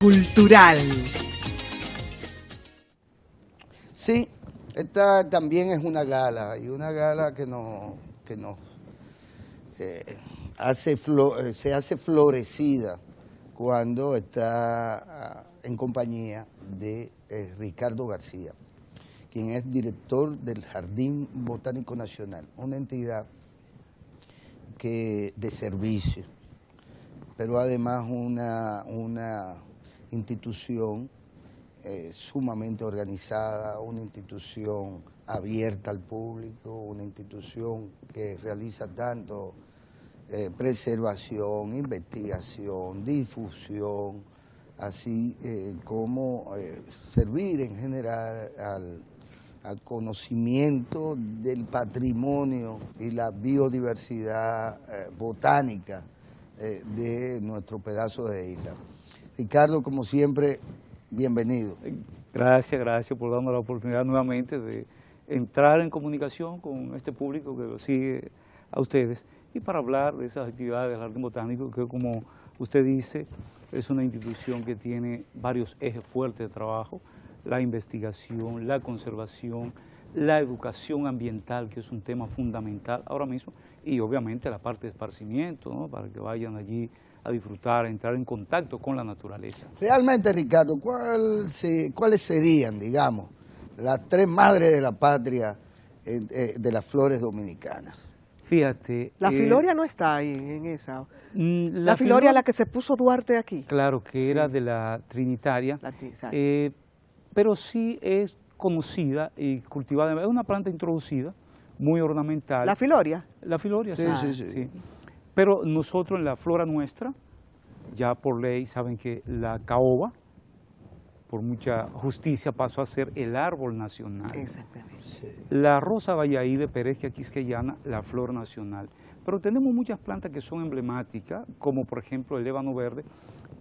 Cultural. Sí, esta también es una gala, y una gala que nos se hace florecida cuando está en compañía de Ricardo García, quien es director del Jardín Botánico Nacional, una entidad de servicio, pero además una institución sumamente organizada, una institución abierta al público, una institución que realiza tanto preservación, investigación, difusión, así como servir en general al conocimiento del patrimonio y la biodiversidad botánica de nuestro pedazo de isla. Ricardo, como siempre, bienvenido. Gracias por darnos la oportunidad nuevamente de entrar en comunicación con este público que lo sigue a ustedes y para hablar de esas actividades del Jardín Botánico, que como usted dice, es una institución que tiene varios ejes fuertes de trabajo: la investigación, la conservación, la educación ambiental, que es un tema fundamental ahora mismo, y obviamente la parte de esparcimiento, ¿no?, para que vayan allí a disfrutar, a entrar en contacto con la naturaleza. Realmente, Ricardo, ¿cuáles serían, digamos, las tres madres de la patria de las flores dominicanas? Fíjate. La Filoria no está ahí en esa. La Filoria, la que se puso Duarte aquí. Claro, que era de la Trinitaria, pero sí es conocida y cultivada. Es una planta introducida, muy ornamental. ¿La Filoria? La Filoria, sí. Pero nosotros en la flora nuestra, ya por ley saben que la caoba, por mucha justicia, pasó a ser el árbol nacional. Exactamente. Sí. La rosa bayahibe, Pereschia quisqueyana, la flor nacional. Pero tenemos muchas plantas que son emblemáticas, como por ejemplo el ébano verde,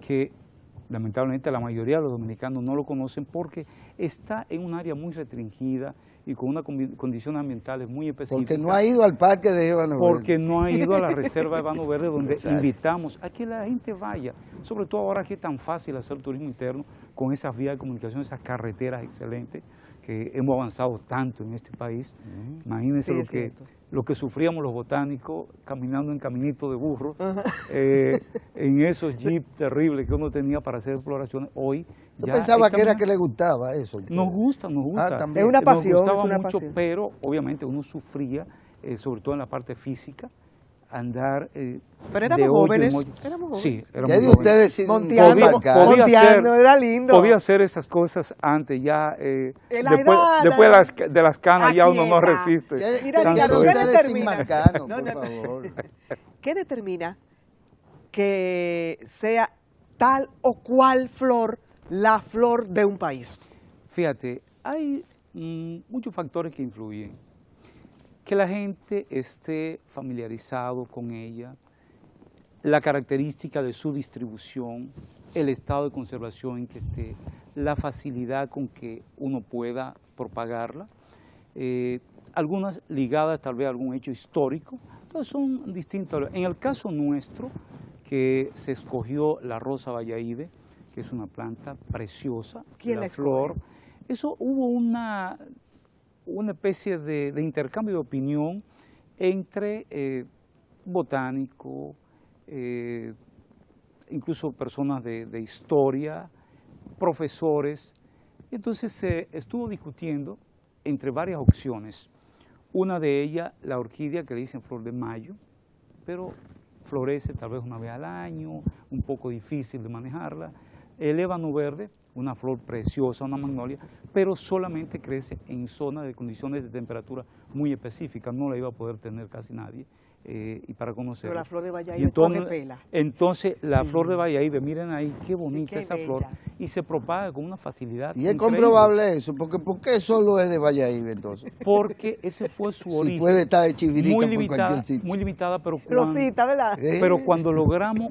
que lamentablemente la mayoría de los dominicanos no lo conocen porque está en un área muy restringida y con unas condiciones ambientales muy específicas. Porque no ha ido al parque de ébano verde. Porque no ha ido a la reserva de ébano verde, donde invitamos a que la gente vaya, sobre todo ahora que es tan fácil hacer turismo interno con esas vías de comunicación, esas carreteras excelentes que hemos avanzado tanto en este país. Imagínense lo que sufríamos los botánicos caminando en caminito de burro, en esos jeeps terribles que uno tenía para hacer exploraciones. Hoy yo pensaba que era que le gustaba eso. Nos gusta. Es una pasión. Nos gustaba mucho, pero obviamente uno sufría, sobre todo en la parte física, andar pero éramos jóvenes. Sí, éramos jóvenes. Ustedes sin Monteando era lindo. Podía hacer esas cosas antes, ya después de las canas ya uno no resiste. Mira, ¿qué determina que sea tal o cual flor la flor de un país? Fíjate, hay muchos factores que influyen. Que la gente esté familiarizado con ella, la característica de su distribución, el estado de conservación en que esté, la facilidad con que uno pueda propagarla, algunas ligadas tal vez a algún hecho histórico. Entonces son distintas. En el caso nuestro, que se escogió la rosa bayahibe, que es una planta preciosa, la flor, eso hubo una especie de intercambio de opinión entre botánicos, incluso personas de historia, profesores. Entonces se estuvo discutiendo entre varias opciones. Una de ellas, la orquídea, que le dicen flor de mayo, pero florece tal vez una vez al año, un poco difícil de manejarla. El ébano verde, una flor preciosa, una magnolia, pero solamente crece en zonas de condiciones de temperatura muy específicas, no la iba a poder tener casi nadie, y para conocerla. Pero la flor de bayahibe coge pela. Entonces, la flor de bayahibe, miren ahí, qué bonita esa flor, y se propaga con una facilidad Y es comprobable eso, porque ¿por qué solo es de bayahibe entonces? Porque ese fue su origen. Si puede estar de Chivirica por cualquier sitio. Muy limitada, pero Rosita, ¿verdad? Pero cuando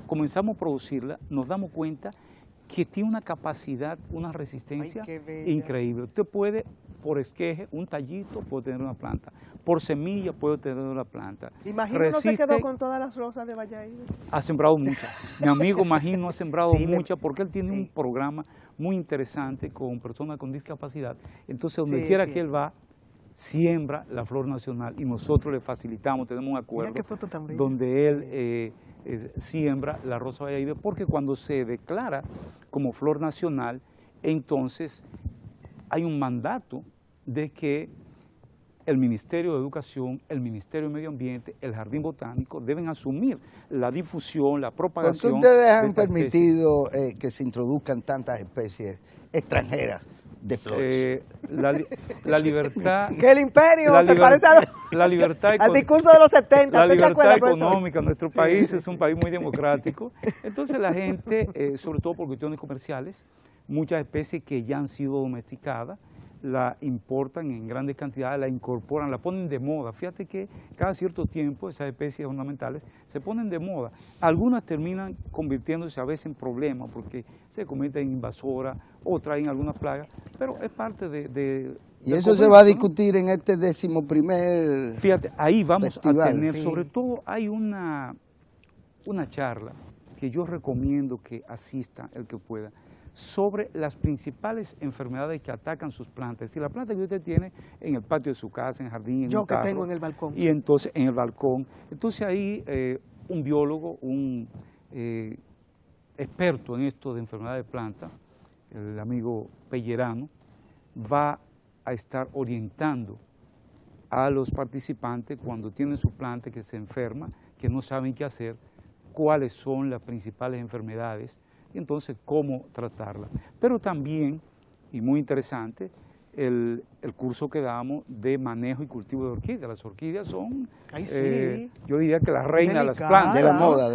comenzamos a producirla, nos damos cuenta que tiene una capacidad, una resistencia increíble. Usted puede por esqueje, un tallito puede tener una planta, por semilla puede tener una planta. Imagino no se quedó con todas las rosas de Valladolid. Ha sembrado muchas. Mi amigo Magino ha sembrado Sí, muchas porque él tiene un programa muy interesante con personas con discapacidad. Entonces, donde quiera que él va, siembra la flor nacional y nosotros le facilitamos, tenemos un acuerdo donde él siembra la rosa Valladolid, porque cuando se declara como flor nacional, entonces hay un mandato de que el Ministerio de Educación, el Ministerio de Medio Ambiente, el Jardín Botánico deben asumir la difusión, la propagación. ¿Por qué ustedes han permitido que se introduzcan tantas especies extranjeras de flores? La libertad. Que el imperio se parece la libertad al discurso de los 70. La libertad acuerda, económica. Nuestro país es un país muy democrático. Entonces la gente, sobre todo por cuestiones comerciales, muchas especies que ya han sido domesticadas, la importan en grandes cantidades, la incorporan, la ponen de moda. Fíjate que cada cierto tiempo esas especies ornamentales se ponen de moda. Algunas terminan convirtiéndose a veces en problemas porque se convierten en invasoras o traen alguna plaga, pero es parte de y eso se va a discutir en este 11º Fíjate, ahí vamos festival. A tener, sobre todo hay una charla que yo recomiendo que asista el que pueda, sobre las principales enfermedades que atacan sus plantas. Es decir, la planta que usted tiene en el patio de su casa, en el jardín, en un carro. Yo que tengo en el balcón. Y entonces, en el balcón. Entonces ahí un biólogo, un experto en esto de enfermedades de plantas, el amigo Pellerano, va a estar orientando a los participantes cuando tienen su planta que se enferma, que no saben qué hacer, cuáles son las principales enfermedades, y entonces cómo tratarla. Pero también, y muy interesante, el curso que damos de manejo y cultivo de orquídeas. Las orquídeas son, yo diría que la reina de las plantas. De la moda.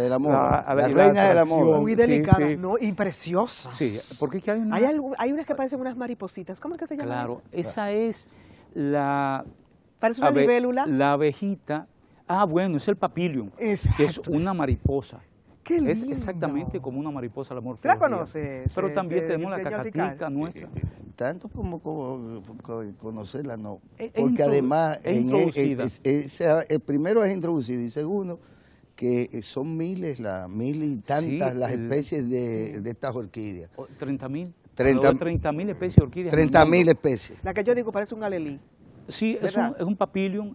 La reina de la moda. Muy delicada, sí. ¿No? Y preciosas. Sí, porque es que hay unas que parecen unas maripositas. ¿Cómo es que se llama? Claro, esa es la... Parece una libélula. La abejita. Bueno, es el papilium, que es una mariposa. Qué lindo. Es exactamente como una mariposa la morfología. ¿La conoces? Pero también tenemos la cacatica nuestra. Tanto como conocerla, no. Porque además, primero es introducida y segundo, que son miles y tantas las especies de estas orquídeas. 30.000. 30.000 especies de orquídeas. 30.000 especies. La que yo digo parece un alelí. Sí, es un papilium.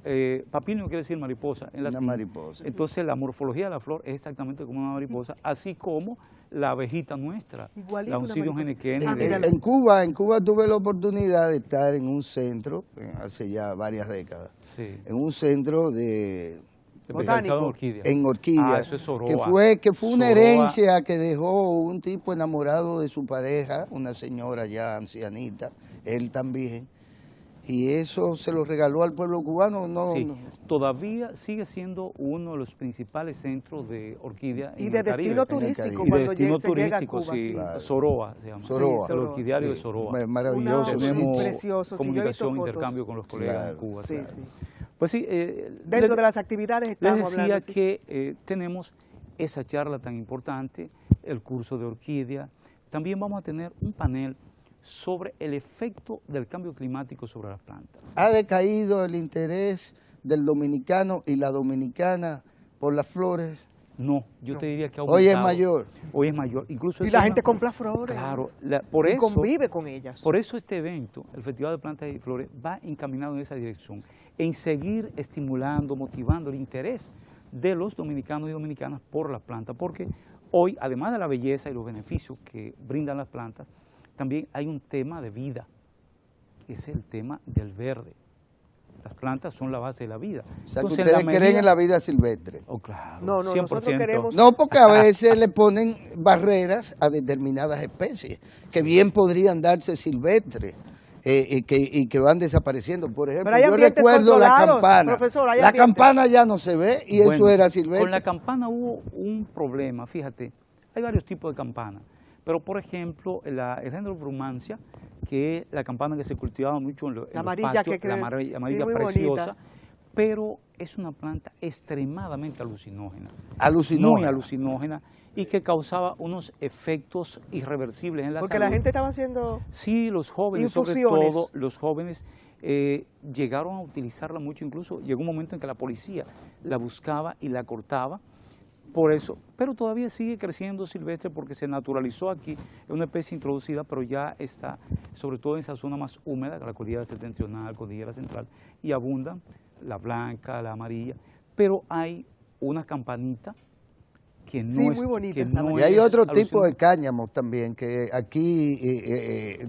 Papilium quiere decir mariposa en latín. Una mariposa. Entonces la morfología de la flor es exactamente como una mariposa, así como la abejita nuestra, la Oncidium genequene. En Cuba tuve la oportunidad de estar en un centro, hace ya varias décadas, en un centro de botánico. En orquídea, eso es Soroa. que fue una herencia que dejó un tipo enamorado de su pareja, una señora ya ancianita, él también. ¿Y eso se lo regaló al pueblo cubano? No, sí, no. Todavía sigue siendo uno de los principales centros de orquídea y en de el Caribe. destino turístico. Y de destino se llega a turístico, Cuba, sí. Claro. Soroa se llama. Soroa. El orquidiario de Soroa. Maravilloso. Tenemos precioso. comunicación, intercambio con los colegas en Cuba. Sí. Pues sí. Dentro de las actividades estamos hablando. Les decía hablando, que tenemos esa charla tan importante, el curso de orquídea. También vamos a tener un panel sobre el efecto del cambio climático sobre las plantas. ¿Ha decaído el interés del dominicano y la dominicana por las flores? No, yo te diría que ha aumentado. Hoy es mayor. Hoy es mayor. Incluso y la gente compra flores. Claro, por eso convive con ellas. Por eso este evento, el Festival de Plantas y Flores, va encaminado en esa dirección, en seguir estimulando, motivando el interés de los dominicanos y dominicanas por las plantas, porque hoy, además de la belleza y los beneficios que brindan las plantas, también hay un tema de vida, es el tema del verde. Las plantas son la base de la vida. O sea, entonces, que ustedes creen en la vida silvestre. Oh, claro, no, 100%. Nosotros queremos... No, porque a veces le ponen barreras a determinadas especies, que bien podrían darse silvestres. Y que van desapareciendo. Por ejemplo, yo recuerdo la campana. La campana ya no se ve y eso era silvestre. Con la campana hubo un problema, fíjate, hay varios tipos de campana, pero por ejemplo, la Dendrobrumancia, que es la campana que se cultivaba mucho en los patios, la amarilla preciosa, pero es una planta extremadamente alucinógena. Alucinógena. Muy alucinógena. y que causaba unos efectos irreversibles en la salud. Porque la gente estaba haciendo sí, los jóvenes, sobre todo los jóvenes, llegaron a utilizarla mucho, incluso llegó un momento en que la policía la buscaba y la cortaba, por eso, pero todavía sigue creciendo silvestre porque se naturalizó aquí, es una especie introducida, pero ya está, sobre todo en esa zona más húmeda, la cordillera septentrional, cordillera central, y abundan la blanca, la amarilla, pero hay una campanita que no sí, es, muy bonita, que no y hay otro alucinante. tipo de cáñamo también, que aquí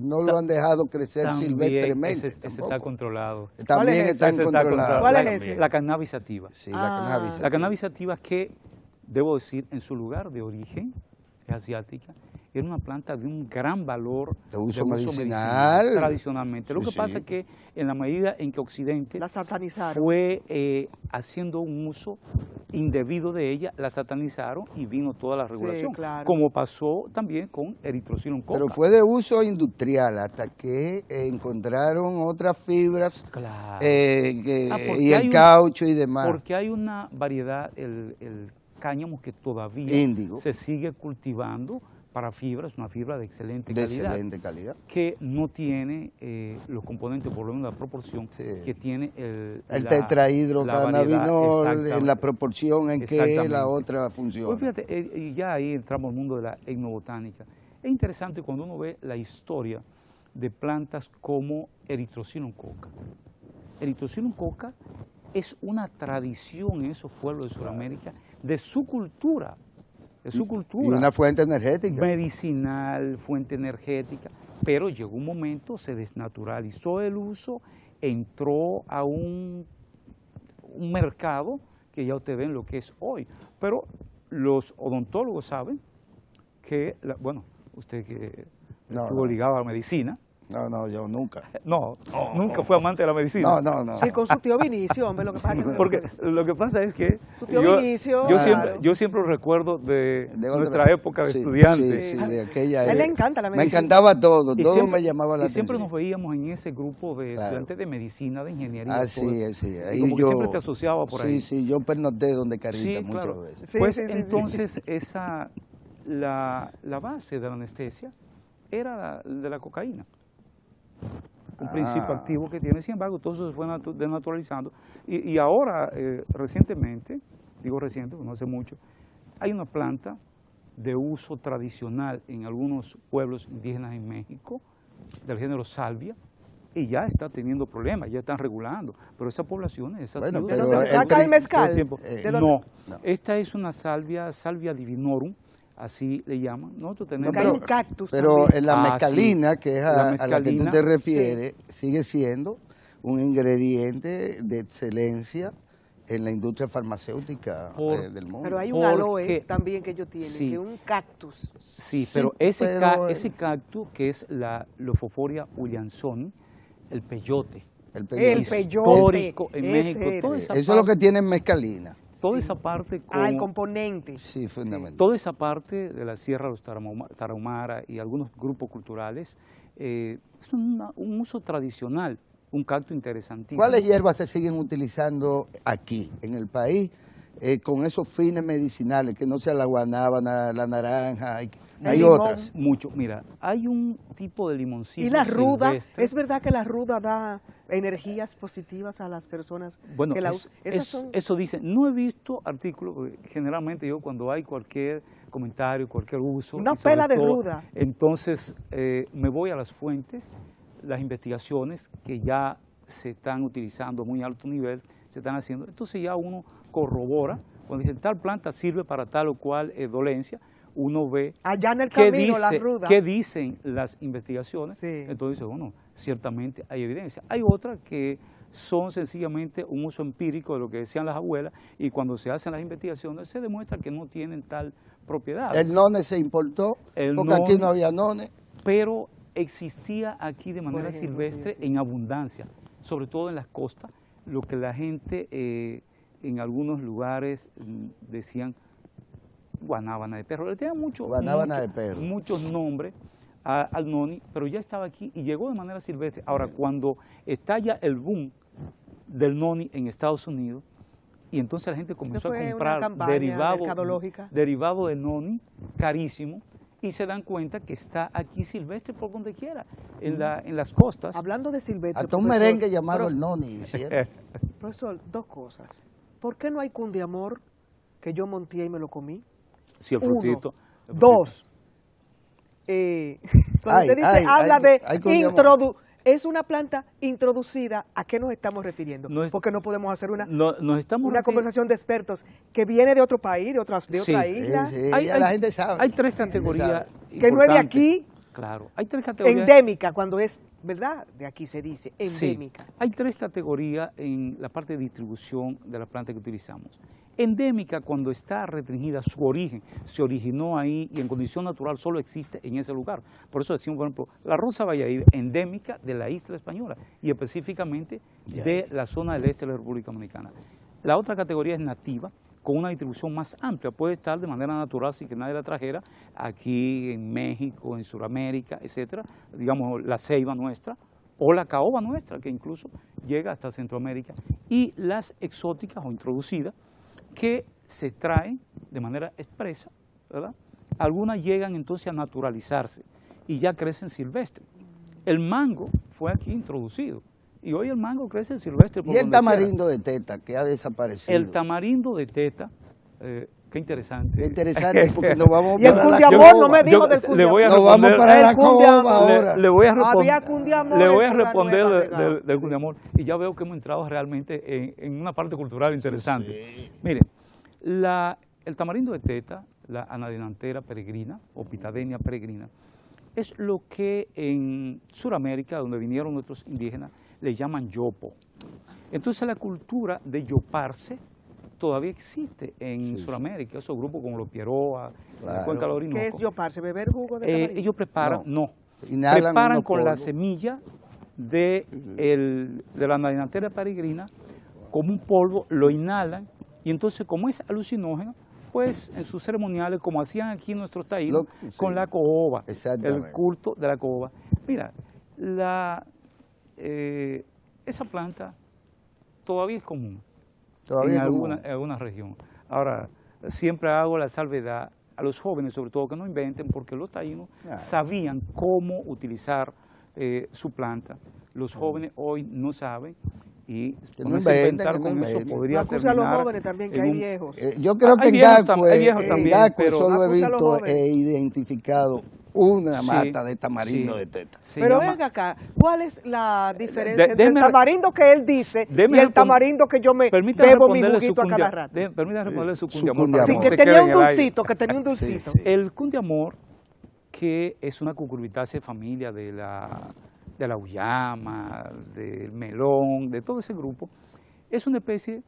no lo han dejado crecer También silvestremente. ese está controlado. También están controlados. ¿Cuál es ese? La cannabis sativa. Sí, la cannabis sativa. La cannabis sativa que, debo decir, en su lugar de origen, es asiática, era una planta de un gran valor de uso medicinal tradicionalmente. Lo que pasa es que en la medida en que Occidente la satanizaron, fue haciendo un uso indebido de ella, la satanizaron y vino toda la regulación, claro. como pasó también con eritrocilum coca. Pero fue de uso industrial hasta que encontraron otras fibras Claro. y el caucho y demás. Porque hay una variedad, el cáñamo que todavía Índigo. se sigue cultivando para fibras, una fibra de excelente calidad, que no tiene los componentes, por lo menos la proporción que tiene el tetrahidrocannabinol en la proporción en que la otra funciona. Pues fíjate, y ya ahí entramos al mundo de la etnobotánica. Es interesante cuando uno ve la historia de plantas como Erythrocynum coca. Erythrocynum coca es una tradición en esos pueblos de Sudamérica de su cultura. Y una fuente energética. Medicinal, fuente energética. Pero llegó un momento, se desnaturalizó el uso, entró a un mercado que ya ustedes ven lo que es hoy. Pero los odontólogos saben que, bueno, usted que estuvo ligado a la medicina. No, yo nunca. Nunca fue amante de la medicina. No. Sí, con su tío Vinicio, hombre, lo que pasa es que... Porque lo que pasa es que su tío Vinicio, yo siempre recuerdo de nuestra época de estudiantes. Sí, de aquella época. A él le encanta la medicina. Me encantaba todo me llamaba la atención. Y siempre nos veíamos en ese grupo de estudiantes de medicina, de ingeniería. Sí. Ahí como que siempre te asociaba por ahí. Sí, yo pernoté donde Carita muchas veces. Pues entonces la base de la anestesia era de la cocaína. Un principio activo que tiene, sin embargo, todo eso se fue desnaturalizando. Y ahora, recientemente, digo reciente, no hace mucho, hay una planta de uso tradicional en algunos pueblos indígenas en México, del género salvia, y ya está teniendo problemas, ya están regulando. Pero esa población, ¿de dónde se saca el mezcal? No, esta es una salvia divinorum, así le llaman. Nosotros tenemos un cactus pero también. En la mescalina, que es a la que tú te refieres, sigue siendo un ingrediente de excelencia en la industria farmacéutica del mundo. Pero hay un aloe también que ellos tienen, que es un cactus. Sí, pero ese cactus que es la Lophophorhia williamsoni, el peyote. El peyote. Histórico en México. Eso es lo que tiene mescalina. Toda esa parte el componente. Sí, fundamental. Toda esa parte de la Sierra de los Tarahumara y algunos grupos culturales es un uso tradicional, un cactus interesantísimo. ¿Cuáles hierbas se siguen utilizando aquí, en el país, con esos fines medicinales, que no sea la guanábana, la naranja, hay otras? Mucho. Mira, hay un tipo de limoncillo ¿Y la ruda? silvestre. ¿Es verdad que la ruda da energías positivas a las personas bueno, que la usan? Eso dicen. No he visto artículos, porque generalmente yo cuando hay cualquier comentario, cualquier uso... Una pela de ruda. Entonces me voy a las fuentes, las investigaciones que ya se están utilizando a muy alto nivel, se están haciendo. Entonces ya uno corrobora, cuando dicen tal planta sirve para tal o cual dolencia, uno ve allá en el camino, la ruda. qué dicen las investigaciones, sí. Entonces bueno, ciertamente hay evidencia. Hay otras que son sencillamente un uso empírico de lo que decían las abuelas y cuando se hacen las investigaciones se demuestra que no tienen tal propiedad. El none se importó, porque aquí no había none. Pero existía aquí de manera silvestre en abundancia, sobre todo en las costas, lo que la gente en algunos lugares decían guanábana de perro. Le tenían muchos nombres al noni, pero ya estaba aquí y llegó de manera silvestre. Ahora, cuando estalla el boom del noni en Estados Unidos, y entonces la gente comenzó a fue comprar una derivado de noni carísimo, y se dan cuenta que está aquí silvestre por donde quiera, en las costas. Hablando de silvestre, hasta un merengue llamado el noni. Profesor, dos cosas. ¿Por qué no hay cundiamor que yo monté y me lo comí? Sí, el frutito. Uno. Dos. Cuando usted dice, habla de es una planta introducida, ¿a qué nos estamos refiriendo? Porque no podemos hacer una conversación de expertos que viene de otro país, de otra isla. Sí, la gente sabe. Hay tres categorías que no es de aquí. Claro, hay tres categorías. Endémica, cuando es, ¿verdad? De aquí se dice, endémica. Sí, hay tres categorías en la parte de distribución de la planta que utilizamos. Endémica, cuando está restringida su origen, se originó ahí y en condición natural solo existe en ese lugar. Por eso decimos, por ejemplo, la rosa valladolid, endémica de la isla española y específicamente de la zona del este de la República Dominicana. La otra categoría es nativa, con una distribución más amplia, puede estar de manera natural sin que nadie la trajera, aquí en México, en Sudamérica, etcétera, digamos la ceiba nuestra, o la caoba nuestra, que incluso llega hasta Centroamérica, y las exóticas o introducidas, que se traen de manera expresa, ¿verdad? Algunas llegan entonces a naturalizarse y ya crecen silvestres. El mango fue aquí introducido y hoy el mango crece silvestre. ¿Y el tamarindo de teta que ha desaparecido? El tamarindo de teta, qué interesante. Qué interesante porque nos vamos y el cundiamor, no me dijo del cundiamor. Nos vamos para la caoba ahora. Le voy a Había responder del cundiamor. Y ya veo que hemos entrado realmente en una parte cultural interesante. Sí. Miren, el tamarindo de teta, la anadinantera peregrina o pitadenia peregrina, es lo que en Sudamérica, donde vinieron nuestros indígenas, le llaman yopo. Entonces la cultura de yoparse todavía existe en Sudamérica, esos grupos como los Pieroa, el Cuenca del Orinoco. ¿Qué es yoparse? ¿Beber jugo de tamarindo? Ellos preparan, preparan con la semilla de la anadinantera peregrina como un polvo, lo inhalan y entonces como es alucinógeno, pues en sus ceremoniales, como hacían aquí en nuestros taínos, con la caoba, el culto de la caoba. Mira, esa planta todavía es común en alguna región. Ahora, siempre hago la salvedad a los jóvenes, sobre todo, que no inventen, porque los taínos sabían cómo utilizar su planta. Los jóvenes hoy no saben. Y ponerse a inventar con eso podría terminar. A los jóvenes también, que hay viejos. Yo creo que en Gascue solo he visto e identificado una mata de tamarindo de teta. Pero venga acá, ¿cuál es la diferencia entre el tamarindo que él dice y el tamarindo que yo me bebo mi juguito a cada rato? Permítame responderle su cundiamor. Sí, que tenía un dulcito, El cundiamor, que es una cucurbitácea familia de la uyama, del melón, de todo ese grupo, es una especie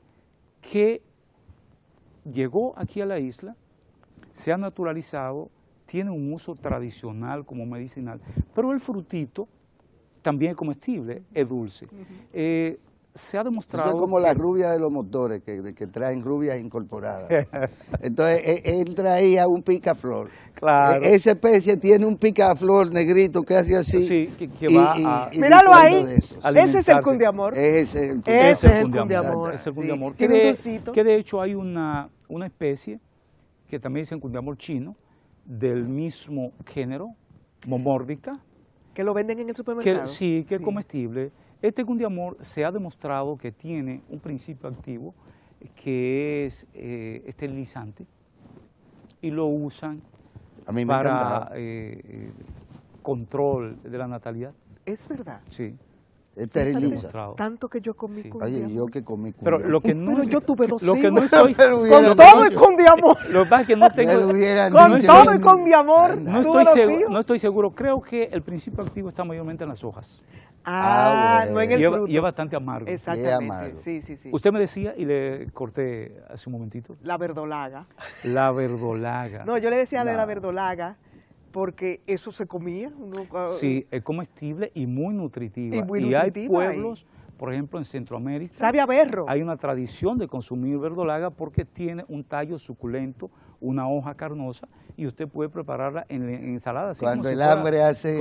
que llegó aquí a la isla, se ha naturalizado, tiene un uso tradicional como medicinal, pero el frutito también es comestible, es dulce. Se ha demostrado... Eso es como la rubia de los motores, que traen rubias incorporadas. Entonces, él traía un picaflor. Claro. Esa especie tiene un picaflor negrito que hace así. Sí, que va a... Míralo ahí, ese es el cundiamor. Ese es el cundiamor. Es el cundiamor. Que de hecho hay una especie que también dicen cundiamor chino, del mismo género, momórdica. Que lo venden en el supermercado. Que es comestible. Este cundiamor se ha demostrado que tiene un principio activo que es esterilizante y lo usan para control de la natalidad. ¿Es verdad? Sí. Esteriliza. Tanto que yo comí cundiamor. Oye, yo que comí cundiamor. Pero lo que no, pero yo tuve 2 lo hijos. que no estoy con todo y cundiamor. Lo que pasa es que no tengo... Con todo y cundiamor. No estoy seguro. Creo que el principio activo está mayormente en las hojas. No en el fruto. Y es bastante amargo. Exactamente. Sí. Usted me decía, y le corté hace un momentito. La verdolaga. La verdolaga. No, yo le decía de la verdolaga porque eso se comía. Sí, es comestible y muy nutritiva. Y hay Por ejemplo, en Centroamérica sabe a berro. Hay una tradición de consumir verdolaga porque tiene un tallo suculento, una hoja carnosa, y usted puede prepararla en ensalada. Cuando el hambre hace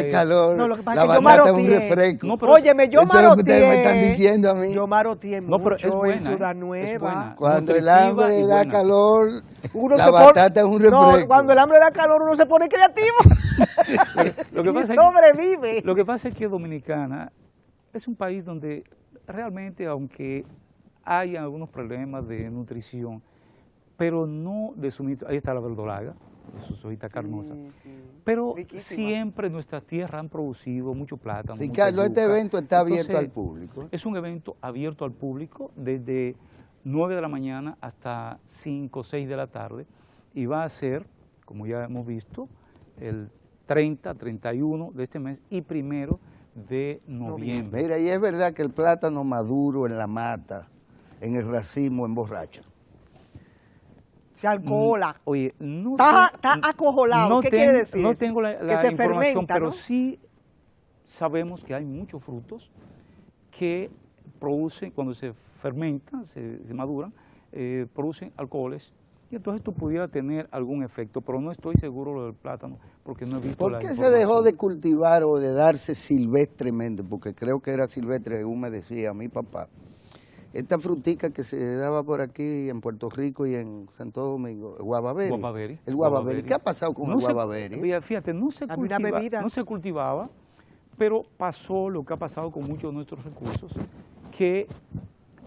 calor, no, la batata es un refresco. No, óyeme, yo maroteé. Eso es lo que ustedes me están diciendo a mí. Yo maroteé mucho, pero es buena, en Ciudad Nueva. Cuando el hambre da calor, la batata es un refresco. No, cuando el hambre da calor uno se pone creativo. Lo que pasa sobrevive. Lo que pasa es que Dominicana es un país donde realmente, aunque hay algunos problemas de nutrición, pero no de suministro, ahí está la verdolaga, su hojita carnosa, pero riquísima. Siempre nuestras tierras han producido mucho plátano. Sí, Carlos, este evento está abierto al público. Es un evento abierto al público desde 9 de la mañana hasta 5 o 6 de la tarde, y va a ser, como ya hemos visto, el 30, 31 de este mes y 1 de noviembre. Mira, y es verdad que el plátano maduro en la mata, en el racimo, emborracha. Se alcohola. Oye, no está acojolado. ¿Qué quiere decir? No tengo la información, fermenta, pero ¿no? sí sabemos que hay muchos frutos que producen, cuando se fermentan, se maduran, producen alcoholes. Y entonces esto pudiera tener algún efecto, pero no estoy seguro lo del plátano, porque no he visto la información. ¿Por qué se dejó de cultivar o de darse silvestremente? Porque creo que era silvestre, según me decía mi papá. Esta frutica que se daba por aquí en Puerto Rico y en Santo Domingo, guavaberi. El guavaberi. ¿Qué ha pasado con el guavaberi? Fíjate, no se cultivaba, pero pasó lo que ha pasado con muchos de nuestros recursos, que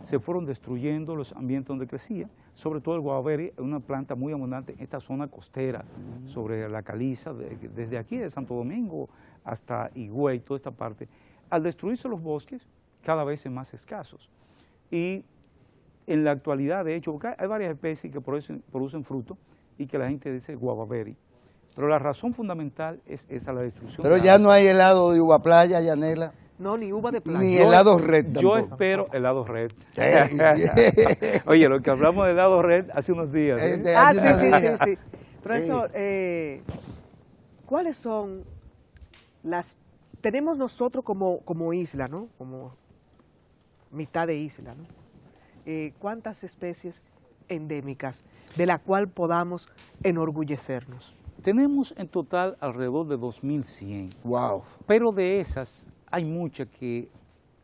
se fueron destruyendo los ambientes donde crecía, sobre todo el guavaberi, es una planta muy abundante en esta zona costera, sobre la caliza, desde aquí de Santo Domingo hasta Higüey, toda esta parte. Al destruirse los bosques, cada vez son más escasos. Y en la actualidad, de hecho, hay varias especies que producen fruto y que la gente dice guavaberi. Pero la razón fundamental es esa, la destrucción. Pero ya no hay helado de uva playa, Yanela. No, ni uva de playa. Ni helado red tampoco. Yo espero helado red. Oye, lo que hablamos de helado red hace unos días. Sí. Profesor, ¿cuáles son las... Tenemos nosotros como isla, ¿no? Como mitad de isla, ¿no? ¿Cuántas especies endémicas de la cual podamos enorgullecernos? Tenemos en total alrededor de 2.100. Wow. Pero de esas hay muchas que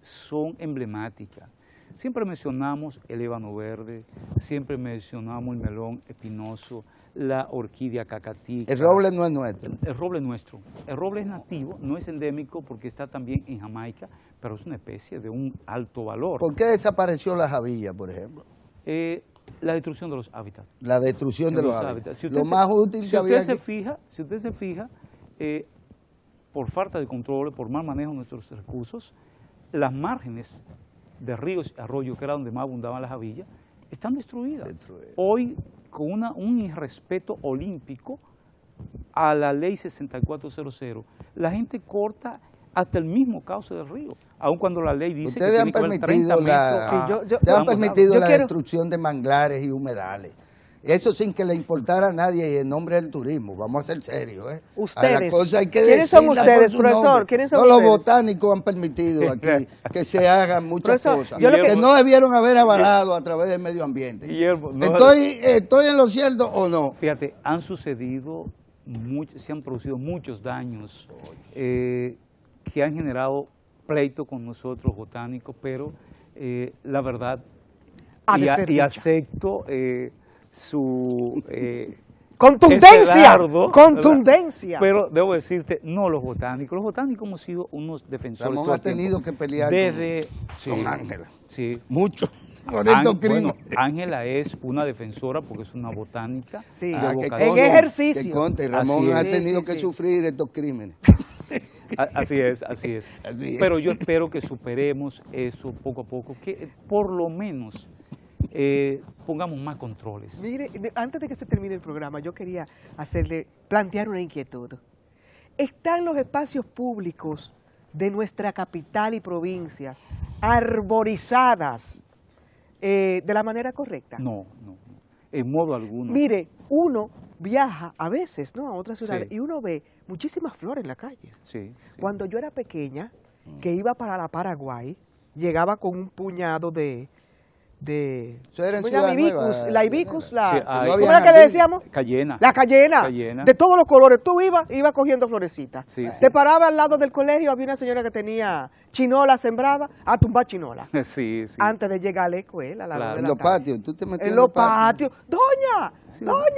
son emblemáticas. Siempre mencionamos el ébano verde, siempre mencionamos el melón espinoso, la orquídea cacatica. El roble no es nuestro. El roble es nuestro. El roble es nativo, no es endémico porque está también en Jamaica, pero es una especie de un alto valor. ¿Por qué desapareció la jabilla, por ejemplo? La destrucción de los hábitats. La destrucción de los hábitats. Si usted se fija, por falta de control, por mal manejo de nuestros recursos, las márgenes de ríos y arroyos, que era donde más abundaban las jabillas, están destruidas. Hoy, con un irrespeto olímpico a la ley 6400, la gente corta hasta el mismo cauce del río, aun cuando la ley dice que tiene que haber 30 metros. Ustedes han permitido la destrucción de manglares y humedales. Eso sin que le importara a nadie y en nombre del turismo. Vamos a ser serios, ¿eh? Ustedes. A la cosa hay que ¿Quiénes son ustedes, profesor? ¿Quiénes son ustedes? Los botánicos han permitido aquí que se hagan muchas cosas que no debieron haber avalado a través del medio ambiente. ¿Estoy en lo cierto o no? Fíjate, se han producido muchos daños que han generado pleito con nosotros botánicos, pero la verdad, y acepto su contundencia, contundencia. Pero debo decirte, no los botánicos hemos sido unos defensores. Hemos tenido que pelear con Ángela. Sí. Mucho. Por estos crímenes. Ángela es una defensora porque es una botánica. Sí. En ejercicio. Que conte, Ramón ha tenido que sufrir estos crímenes. Así es. Pero yo espero que superemos eso poco a poco, que por lo menos pongamos más controles. Mire, antes de que se termine el programa, yo quería plantear una inquietud. ¿Están los espacios públicos de nuestra capital y provincias arborizadas de la manera correcta? No, en modo alguno. Mire, uno viaja a veces, ¿no?, a otras ciudades y uno ve muchísimas flores en la calle. Sí. Cuando yo era pequeña, que iba para la Paraguay, llegaba con un puñado de Eso era en Ciudad Nueva, la ibicus, ¿cómo era que le decíamos? Cayena. La cayena, de todos los colores. Tú ibas cogiendo florecitas. Sí, sí. Te paraba al lado del colegio, había una señora que tenía chinola sembrada, a tumbar chinola. Sí, sí. Antes de llegar a la escuela. En los patios, tú te metías en los patios. Doña,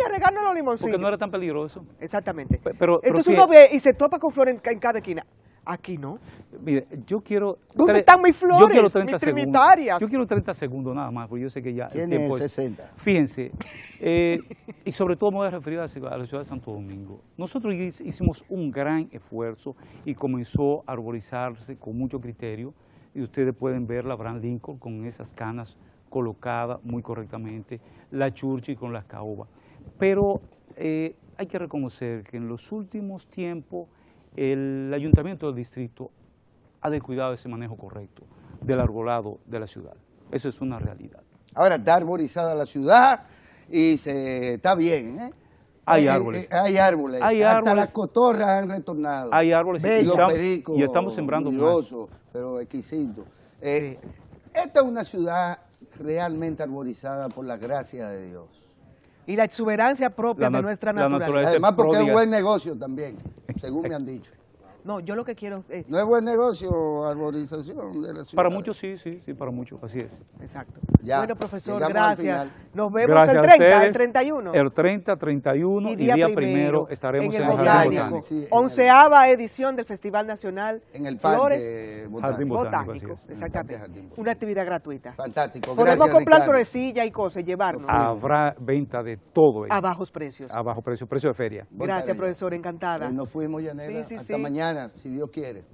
regando los limoncillos. Porque no era tan peligroso. Exactamente. Pero entonces uno ve y se topa con flores en cada esquina. Aquí no. Mire, yo quiero... ¿Dónde están mis flores? Yo quiero 30 mis trinitarias. Yo quiero 30 segundos nada más, porque yo sé que ya... Tiene 60. Fíjense, y sobre todo me voy a referir a la ciudad de Santo Domingo. Nosotros hicimos un gran esfuerzo y comenzó a arborizarse con mucho criterio, y ustedes pueden ver la Abraham Lincoln con esas canas colocadas muy correctamente, la Churchill con las caobas. Pero hay que reconocer que en los últimos tiempos el ayuntamiento del distrito ha descuidado ese manejo correcto del arbolado de la ciudad. Eso es una realidad. Ahora está arborizada la ciudad y está bien, ¿eh? Hay árboles. Hay árboles. Hasta las cotorras han retornado. Hay árboles. Y los pericos. Y estamos sembrando más. Pero exquisito. Esta es una ciudad realmente arborizada por la gracia de Dios. Y la exuberancia propia de nuestra naturaleza. Además porque es buen negocio también, según me han dicho. No, yo lo que quiero es... No es buen negocio, arborización de la ciudad. Para muchos sí, para muchos, así es. Exacto. Ya, bueno, profesor, gracias. Nos vemos gracias el 30, el 31. El 30, 31 y día primero estaremos en el Jardín Botánico. Sí, 11ª edición del Festival Nacional en el Parque Flores Botánico. Exactamente. Una actividad gratuita. Fantástico. Podemos comprar florecilla y cosas y llevarnos. Habrá venta de todo ello. A bajos precios. A bajo precio, precio de feria. Gracias, profesor, encantada. Nos fuimos, Yanela. Hasta mañana, si Dios quiere.